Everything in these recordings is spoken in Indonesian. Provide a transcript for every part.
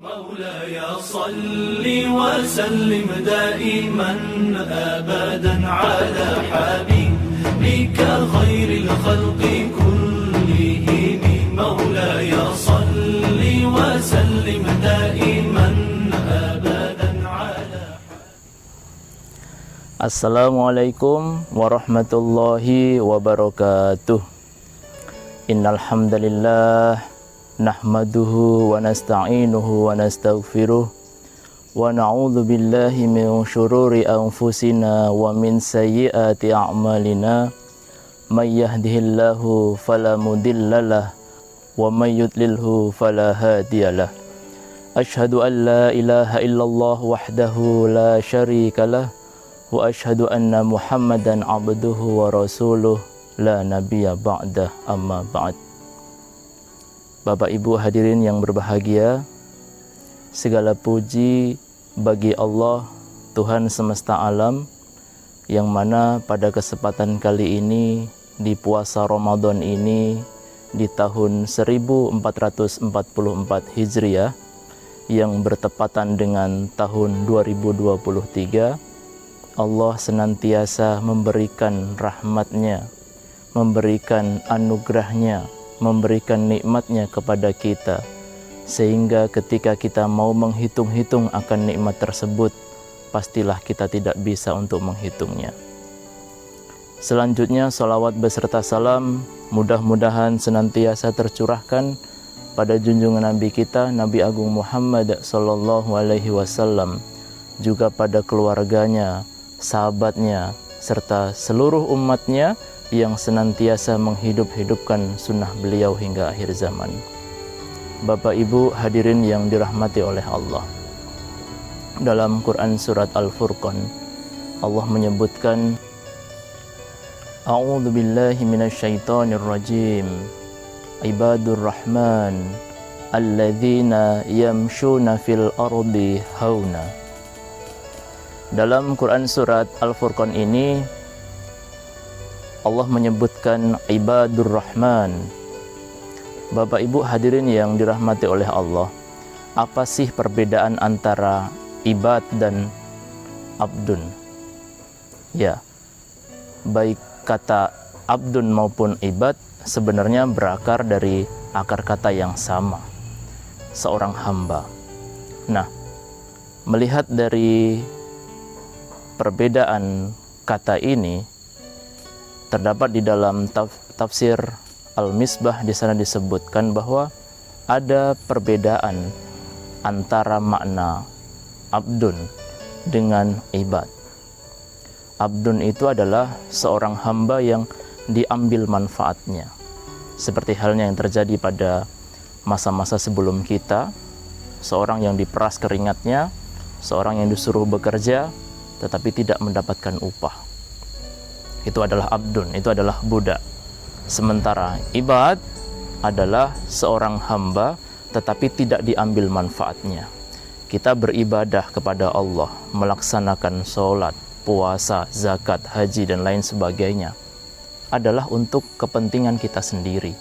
مولاي صل وسلم دائما أبدا على حبيبك خير الخلق كلهم مولاي صل وسلم دائما أبدا على Assalamualaikum warahmatullahi wabarakatuh. Innal hamdalillah nahmaduhu wa nasta'inuhu wa nastaghfiruh wa na'udzu billahi min syururi anfusina wa min sayyiati a'malina may yahdihillahu fala mudhillalah wa may yudlilhu fala hadiyalah. Asyhadu an la ilaha illallah wahdahu la syarikalah wa asyhadu anna Muhammadan abduhu wa rasuluh la nabiyya ba'dah amma ba'd. Bapak Ibu hadirin yang berbahagia, segala puji bagi Allah Tuhan semesta alam yang mana pada kesempatan kali ini di puasa Ramadan ini di tahun 1444 Hijriah yang bertepatan dengan tahun 2023, Allah senantiasa memberikan rahmat-Nya, memberikan anugerah-Nya, memberikan nikmat-Nya kepada kita, sehingga ketika kita mau menghitung-hitung akan nikmat tersebut, pastilah kita tidak bisa untuk menghitungnya. Selanjutnya, salawat beserta salam mudah-mudahan senantiasa tercurahkan pada junjungan Nabi kita, Nabi Agung Muhammad sallallahu alaihi wasallam, juga pada keluarganya, sahabatnya, serta seluruh umatnya yang senantiasa menghidup-hidupkan sunnah beliau hingga akhir zaman. Bapak Ibu hadirin yang dirahmati oleh Allah, dalam Quran surat Al-Furqan Allah menyebutkan, A'udzu billahi minasyaitonir rajim, Ibadur Rahman alladzina yamshuna fil ardi hauna. Dalam Quran surat Al-Furqan ini Allah menyebutkan Ibadur Rahman. Bapak Ibu hadirin yang dirahmati oleh Allah, apa sih perbedaan antara ibad dan abdun? Ya, baik kata abdun maupun ibad sebenarnya berakar dari akar kata yang sama, seorang hamba. Nah, melihat dari perbedaan kata ini, terdapat di dalam tafsir Al-Misbah, di sana disebutkan bahwa ada perbedaan antara makna abdun dengan ibad. Abdun itu adalah seorang hamba yang diambil manfaatnya, seperti halnya yang terjadi pada masa-masa sebelum kita, seorang yang diperas keringatnya, seorang yang disuruh bekerja tetapi tidak mendapatkan upah. Itu adalah abdun, itu adalah budak. Sementara ibad adalah seorang hamba tetapi tidak diambil manfaatnya. Kita beribadah kepada Allah, melaksanakan sholat, puasa, zakat, haji, dan lain sebagainya adalah untuk kepentingan kita sendiri,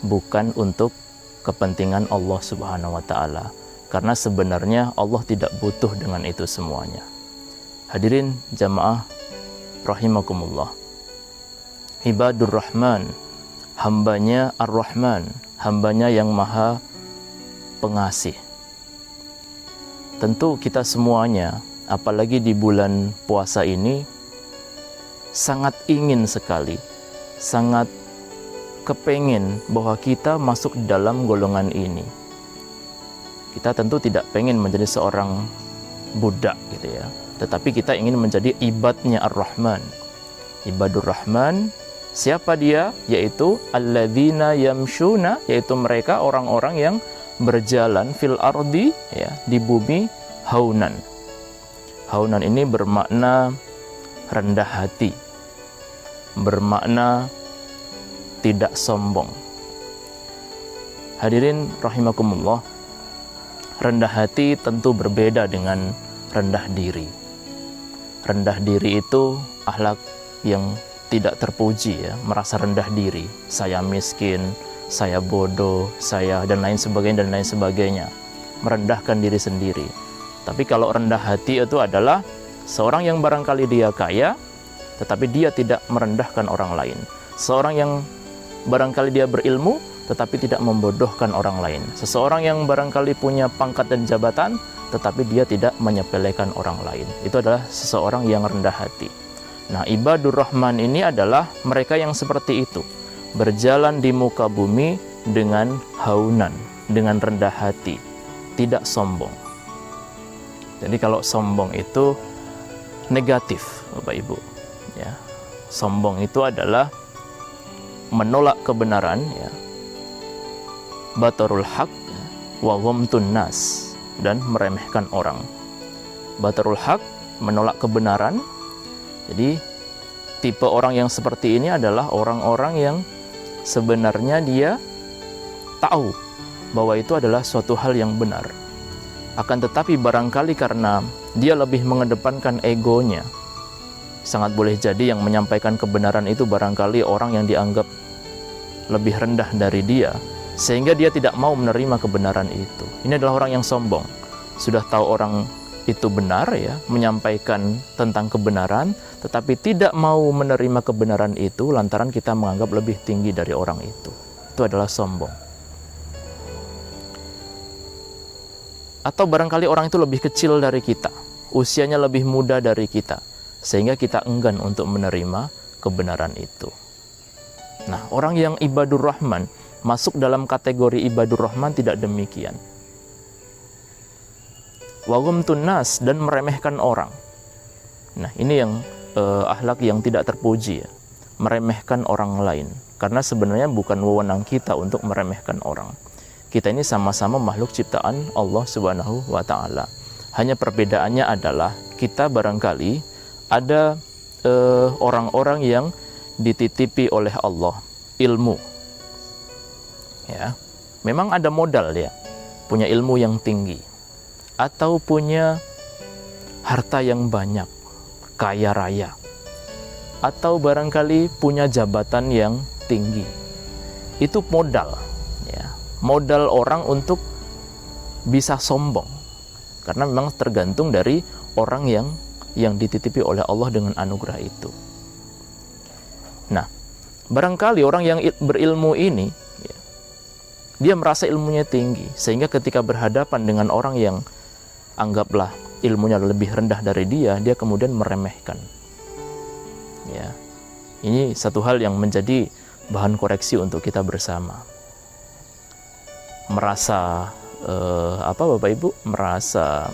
bukan untuk kepentingan Allah Subhanahu wa Ta'ala. Karena sebenarnya Allah tidak butuh dengan itu semuanya. Hadirin jamaah rahimakumullah, Ibadur Rahman, hambanya Ar-Rahman, hambanya yang maha pengasih. Tentu kita semuanya, apalagi di bulan puasa ini, sangat ingin sekali, sangat kepengin bahwa kita masuk dalam golongan ini. Kita tentu tidak pengen menjadi seorang budak gitu ya, tetapi kita ingin menjadi ibadnya Ar-Rahman. Ibadur Rahman, siapa dia? Yaitu alladzina yamshuna, yaitu mereka orang-orang yang berjalan fil ardi, ya, di bumi, haunan. Haunan ini bermakna rendah hati, bermakna tidak sombong. Hadirin rahimakumullah, rendah hati tentu berbeda dengan rendah diri. Rendah diri itu akhlak yang tidak terpuji ya, merasa rendah diri, saya miskin, saya bodoh, saya dan lain sebagainya. merendahkan diri sendiri. Tapi kalau rendah hati itu adalah seorang yang barangkali dia kaya, tetapi dia tidak merendahkan orang lain. Seorang yang barangkali dia berilmu, tetapi tidak membodohkan orang lain. Seseorang yang barangkali punya pangkat dan jabatan, tetapi dia tidak menyepelekan orang lain. Itu adalah seseorang yang rendah hati. Nah, ibadur rahman ini adalah mereka yang seperti itu, berjalan di muka bumi dengan haunan, dengan rendah hati, tidak sombong. Jadi kalau sombong itu negatif, Bapak Ibu. Ya, sombong itu adalah menolak kebenaran, ya, batarul haq wa ghamtun nas, dan meremehkan orang. Batarul haq, menolak kebenaran. Jadi tipe orang yang seperti ini adalah orang-orang yang sebenarnya dia tahu bahwa itu adalah suatu hal yang benar. Akan tetapi barangkali karena dia lebih mengedepankan egonya, sangat boleh jadi yang menyampaikan kebenaran itu barangkali orang yang dianggap lebih rendah dari dia, sehingga dia tidak mau menerima kebenaran itu. Ini adalah orang yang sombong. Sudah tahu orang itu benar, ya, menyampaikan tentang kebenaran, tetapi tidak mau menerima kebenaran itu lantaran kita menganggap lebih tinggi dari orang itu. Itu adalah sombong. Atau barangkali orang itu lebih kecil dari kita, usianya lebih muda dari kita, sehingga kita enggan untuk menerima kebenaran itu. Nah, orang yang ibadur rahman masuk dalam kategori ibadur rahman tidak demikian. Wa ghamtun nas, dan meremehkan orang. Nah, ini yang akhlak yang tidak terpuji, ya. Meremehkan orang lain. Karena sebenarnya bukan wewenang kita untuk meremehkan orang. Kita ini sama-sama makhluk ciptaan Allah Subhanahu wa Ta'ala. Hanya perbedaannya adalah kita barangkali ada orang-orang yang dititipi oleh Allah ilmu. Ya, memang ada modal, ya, punya ilmu yang tinggi, atau punya harta yang banyak, kaya raya, atau barangkali punya jabatan yang tinggi. Itu modal, ya, modal orang untuk bisa sombong, karena memang tergantung dari orang yang dititipi oleh Allah dengan anugerah itu. Nah, barangkali orang yang berilmu ini, ya, dia merasa ilmunya tinggi, sehingga ketika berhadapan dengan orang yang anggaplah ilmunya lebih rendah dari dia, dia kemudian meremehkan. Ya, ini satu hal yang menjadi bahan koreksi untuk kita bersama. Merasa Bapak Ibu, merasa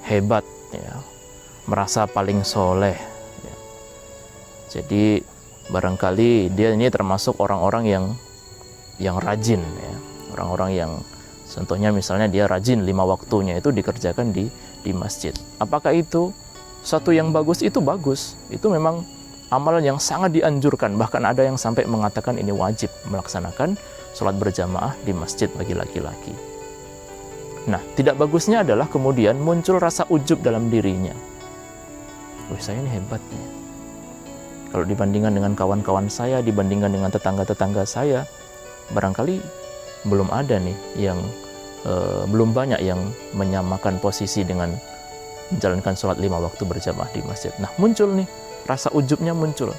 hebat, ya, merasa paling soleh. Ya. Jadi barangkali dia ini termasuk orang-orang yang rajin, ya, orang-orang yang contohnya misalnya dia rajin 5 waktunya itu dikerjakan di masjid. Apakah itu satu yang bagus? Itu bagus. Itu memang amalan yang sangat dianjurkan. Bahkan ada yang sampai mengatakan ini wajib melaksanakan sholat berjamaah di masjid bagi laki-laki. Nah, tidak bagusnya adalah kemudian muncul rasa ujub dalam dirinya. Wih, saya ini hebat nih. Kalau dibandingkan dengan kawan-kawan saya, dibandingkan dengan tetangga-tetangga saya, barangkali belum ada nih yang belum banyak yang menyamakan posisi dengan menjalankan sholat 5 waktu berjamaah di masjid. Nah, muncul nih, rasa ujubnya muncul.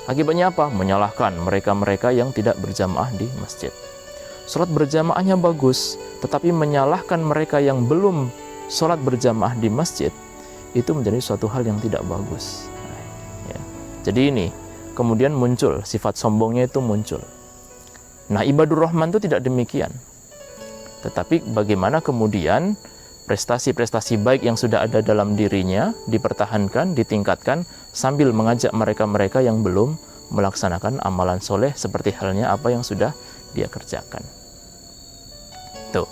Akibatnya apa? Menyalahkan mereka-mereka yang tidak berjamaah di masjid. Sholat berjamaahnya bagus, tetapi menyalahkan mereka yang belum sholat berjamaah di masjid, itu menjadi suatu hal yang tidak bagus. Ya. Jadi ini, kemudian muncul, sifat sombongnya itu muncul. Nah, ibadur rahman itu tidak demikian. Tetapi bagaimana kemudian prestasi-prestasi baik yang sudah ada dalam dirinya dipertahankan, ditingkatkan, sambil mengajak mereka-mereka yang belum melaksanakan amalan soleh seperti halnya apa yang sudah dia kerjakan. Tuh.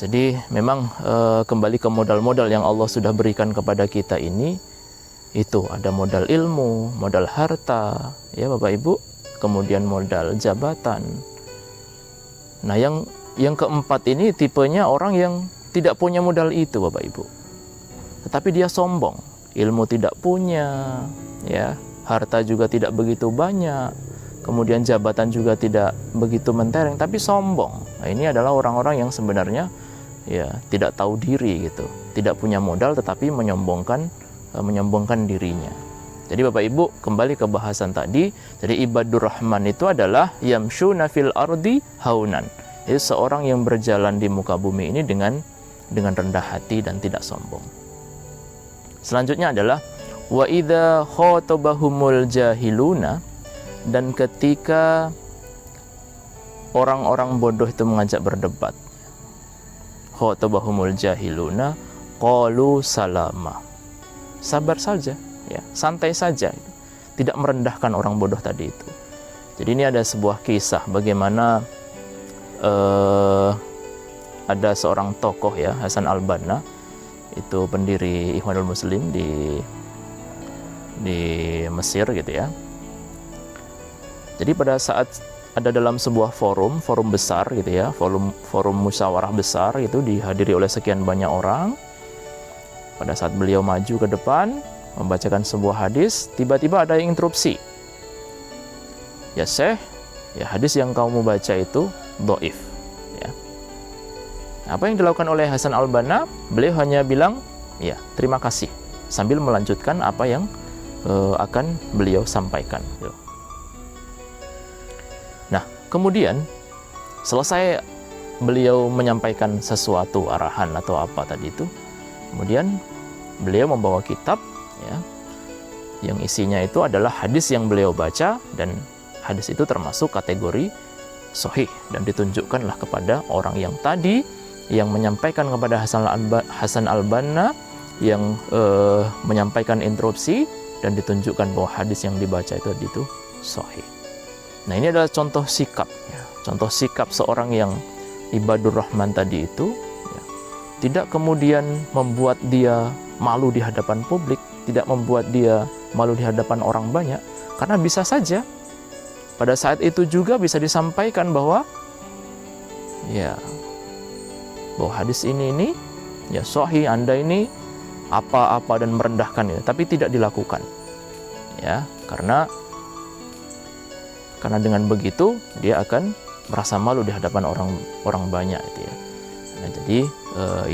Jadi memang kembali ke modal-modal yang Allah sudah berikan kepada kita ini, itu ada modal ilmu, modal harta, ya Bapak Ibu, kemudian modal jabatan. Nah, yang keempat ini tipenya orang yang tidak punya modal itu, Bapak Ibu. Tetapi dia sombong, ilmu tidak punya, ya, harta juga tidak begitu banyak, kemudian jabatan juga tidak begitu mentereng, tapi sombong. Nah, ini adalah orang-orang yang sebenarnya ya tidak tahu diri gitu, tidak punya modal tetapi menyombongkan dirinya. Jadi Bapak Ibu, kembali ke bahasan tadi, jadi ibadur rahman itu adalah yamshuna fil ardi haunan. Itu seorang yang berjalan di muka bumi ini dengan rendah hati dan tidak sombong. Selanjutnya adalah wa idza khatabahumul jahiluna, dan ketika orang-orang bodoh itu mengajak berdebat, khatabahumul jahiluna qalu salama. Sabar saja, ya, santai saja, tidak merendahkan orang bodoh tadi itu. Jadi ini ada sebuah kisah bagaimana ada seorang tokoh, ya, Hasan al-Banna, itu pendiri Ikhwanul Muslim di Mesir gitu ya. Jadi pada saat ada dalam sebuah forum besar gitu ya, forum musyawarah besar itu dihadiri oleh sekian banyak orang. Pada saat beliau maju ke depan membacakan sebuah hadis, tiba-tiba ada yang interupsi. Ya Syekh, ya hadis yang kamu baca itu dhaif, ya. Apa yang dilakukan oleh Hasan al-Banna? Beliau hanya bilang, ya terima kasih, sambil melanjutkan apa yang akan beliau sampaikan. Nah, kemudian selesai beliau menyampaikan sesuatu arahan atau apa tadi itu, kemudian beliau membawa kitab, ya, yang isinya itu adalah hadis yang beliau baca, dan hadis itu termasuk kategori sahih dan ditunjukkanlah kepada orang yang tadi yang menyampaikan kepada Hasan al-Banna yang menyampaikan interupsi, dan ditunjukkan bahwa hadis yang dibaca itu sahih. Nah, ini adalah contoh sikap, ya, contoh sikap seorang yang ibadur rahman tadi itu, ya, tidak kemudian membuat dia malu di hadapan publik, tidak membuat dia malu di hadapan orang banyak, karena bisa saja pada saat itu juga bisa disampaikan bahwa, ya, bahwa hadis ini ya sahih, Anda ini apa-apa dan merendahkan itu, tapi tidak dilakukan, ya, karena dengan begitu dia akan merasa malu di hadapan orang banyak itu, ya. Nah, jadi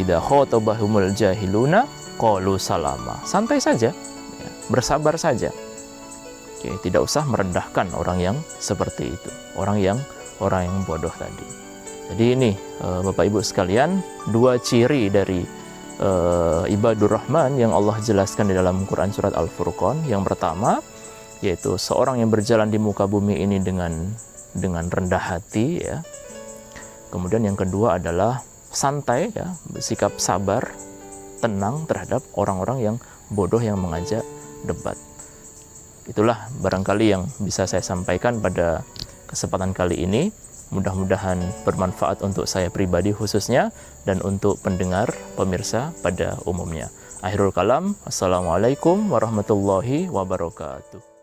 idza khatabahumul jahiluna qalu salama, santai saja, ya, bersabar saja. Oke, tidak usah merendahkan orang yang seperti itu, orang yang bodoh tadi. Jadi ini Bapak Ibu sekalian, dua ciri dari ibadur rahman yang Allah jelaskan di dalam Quran surat Al-Furqan. Yang pertama yaitu seorang yang berjalan di muka bumi ini dengan rendah hati, ya. Kemudian yang kedua adalah santai, ya, bersikap sabar, tenang terhadap orang-orang yang bodoh yang mengajak debat. Itulah barangkali yang bisa saya sampaikan pada kesempatan kali ini. Mudah-mudahan bermanfaat untuk saya pribadi khususnya dan untuk pendengar pemirsa pada umumnya. Akhirul kalam, assalamualaikum warahmatullahi wabarakatuh.